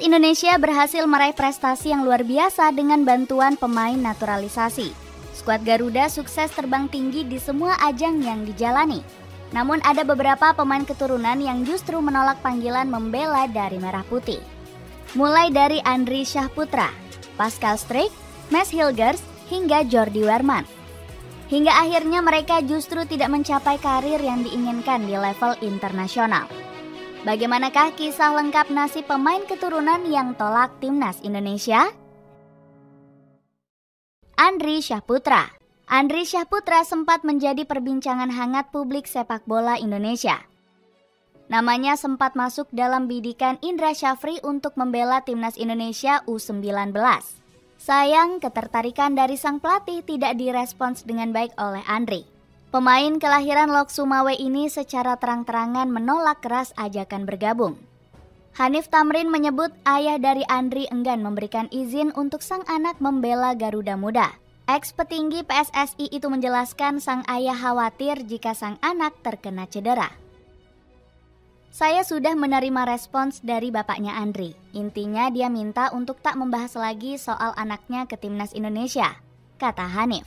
Indonesia berhasil meraih prestasi yang luar biasa dengan bantuan pemain naturalisasi. Skuad Garuda sukses terbang tinggi di semua ajang yang dijalani. Namun ada beberapa pemain keturunan yang justru menolak panggilan membela dari Merah Putih. Mulai dari Andri Syahputra, Pascal Struijk, Mads Hilgers, hingga Jordi Werman. Hingga akhirnya mereka justru tidak mencapai karir yang diinginkan di level internasional. Bagaimanakah kisah lengkap nasib pemain keturunan yang tolak timnas Indonesia? Andri Syahputra. Andri Syahputra sempat menjadi perbincangan hangat publik sepak bola Indonesia. Namanya sempat masuk dalam bidikan Indra Syafri untuk membela timnas Indonesia U19. Sayang, ketertarikan dari sang pelatih tidak direspons dengan baik oleh Andri. Pemain kelahiran Lok Sumawe ini secara terang-terangan menolak keras ajakan bergabung. Hanif Tamrin menyebut ayah dari Andri enggan memberikan izin untuk sang anak membela Garuda Muda. Ex-petinggi PSSI itu menjelaskan sang ayah khawatir jika sang anak terkena cedera. Saya sudah menerima respons dari bapaknya Andri. Intinya dia minta untuk tak membahas lagi soal anaknya ke timnas Indonesia, kata Hanif.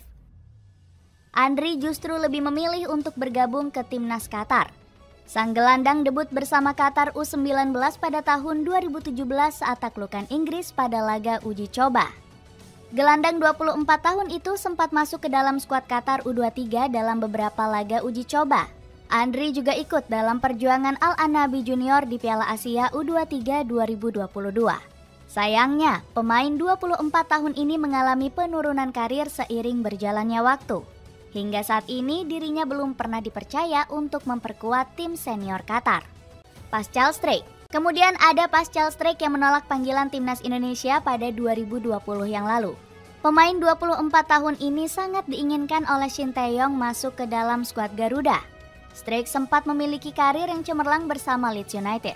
Andri justru lebih memilih untuk bergabung ke timnas Qatar. Sang gelandang debut bersama Qatar U19 pada tahun 2017 saat taklukan Inggris pada laga uji coba. Gelandang 24 tahun itu sempat masuk ke dalam skuad Qatar U23 dalam beberapa laga uji coba. Andri juga ikut dalam perjuangan Al-Anabi Junior di Piala Asia U23 2022. Sayangnya, pemain 24 tahun ini mengalami penurunan karir seiring berjalannya waktu. Hingga saat ini dirinya belum pernah dipercaya untuk memperkuat tim senior Qatar. Pascal Struijk. Kemudian ada Pascal Struijk yang menolak panggilan timnas Indonesia pada 2020 yang lalu. Pemain 24 tahun ini sangat diinginkan oleh Shin Tae-yong masuk ke dalam skuad Garuda. Struijk sempat memiliki karir yang cemerlang bersama Leeds United.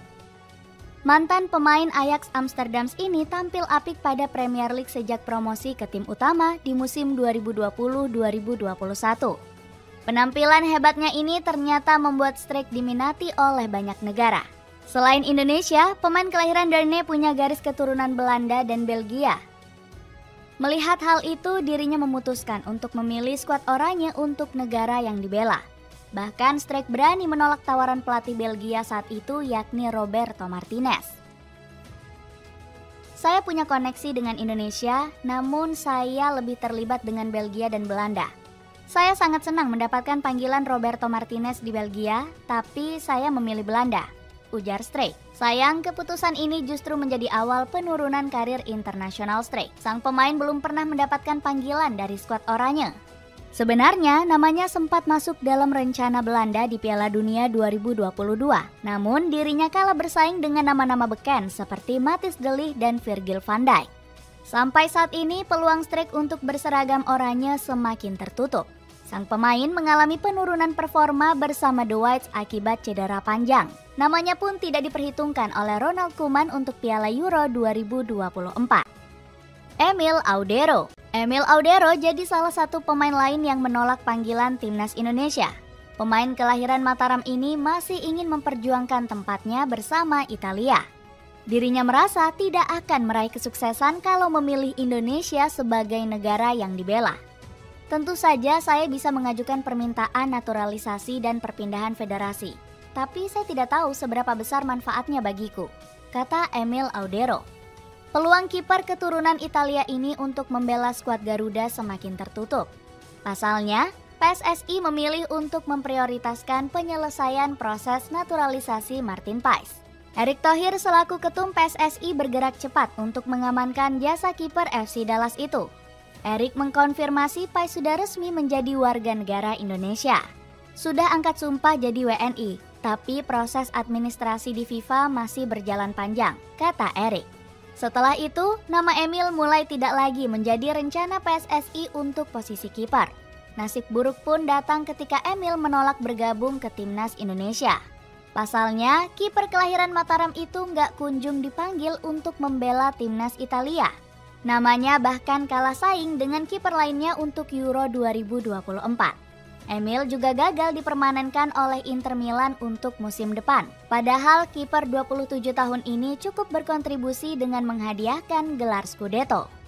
Mantan pemain Ajax Amsterdam ini tampil apik pada Premier League sejak promosi ke tim utama di musim 2020-2021. Penampilan hebatnya ini ternyata membuat Struijk diminati oleh banyak negara. Selain Indonesia, pemain kelahiran Deurne punya garis keturunan Belanda dan Belgia. Melihat hal itu, dirinya memutuskan untuk memilih skuad oranye untuk negara yang dibela. Bahkan Struijk berani menolak tawaran pelatih Belgia saat itu, yakni Roberto Martinez. Saya punya koneksi dengan Indonesia, namun saya lebih terlibat dengan Belgia dan Belanda. Saya sangat senang mendapatkan panggilan Roberto Martinez di Belgia, tapi saya memilih Belanda, ujar Struijk. Sayang, keputusan ini justru menjadi awal penurunan karir internasional Struijk. Sang pemain belum pernah mendapatkan panggilan dari skuad oranye. Sebenarnya namanya sempat masuk dalam rencana Belanda di Piala Dunia 2022. Namun dirinya kalah bersaing dengan nama-nama beken seperti Matthijs de Ligt dan Virgil van Dijk. Sampai saat ini peluang Struijk untuk berseragam oranye semakin tertutup. Sang pemain mengalami penurunan performa bersama The Whites akibat cedera panjang. Namanya pun tidak diperhitungkan oleh Ronald Koeman untuk Piala Euro 2024. Emil Audero. Emil Audero jadi salah satu pemain lain yang menolak panggilan timnas Indonesia. Pemain kelahiran Mataram ini masih ingin memperjuangkan tempatnya bersama Italia. Dirinya merasa tidak akan meraih kesuksesan kalau memilih Indonesia sebagai negara yang dibela. Tentu saja saya bisa mengajukan permintaan naturalisasi dan perpindahan federasi. Tapi saya tidak tahu seberapa besar manfaatnya bagiku, kata Emil Audero. Peluang kiper keturunan Italia ini untuk membela skuad Garuda semakin tertutup. Pasalnya, PSSI memilih untuk memprioritaskan penyelesaian proses naturalisasi Martin Paes. Erick Thohir selaku ketum PSSI bergerak cepat untuk mengamankan jasa kiper FC Dallas itu. Erick mengkonfirmasi Paes sudah resmi menjadi warga negara Indonesia. Sudah angkat sumpah jadi WNI, tapi proses administrasi di FIFA masih berjalan panjang, kata Erick. Setelah itu, nama Emil mulai tidak lagi menjadi rencana PSSI untuk posisi kiper. Nasib buruk pun datang ketika Emil menolak bergabung ke timnas Indonesia. Pasalnya, kiper kelahiran Mataram itu nggak kunjung dipanggil untuk membela timnas Italia. Namanya bahkan kalah saing dengan kiper lainnya untuk Euro 2024. Emil juga gagal dipermanenkan oleh Inter Milan untuk musim depan. Padahal kiper 27 tahun ini cukup berkontribusi dengan menghadiahkan gelar Scudetto.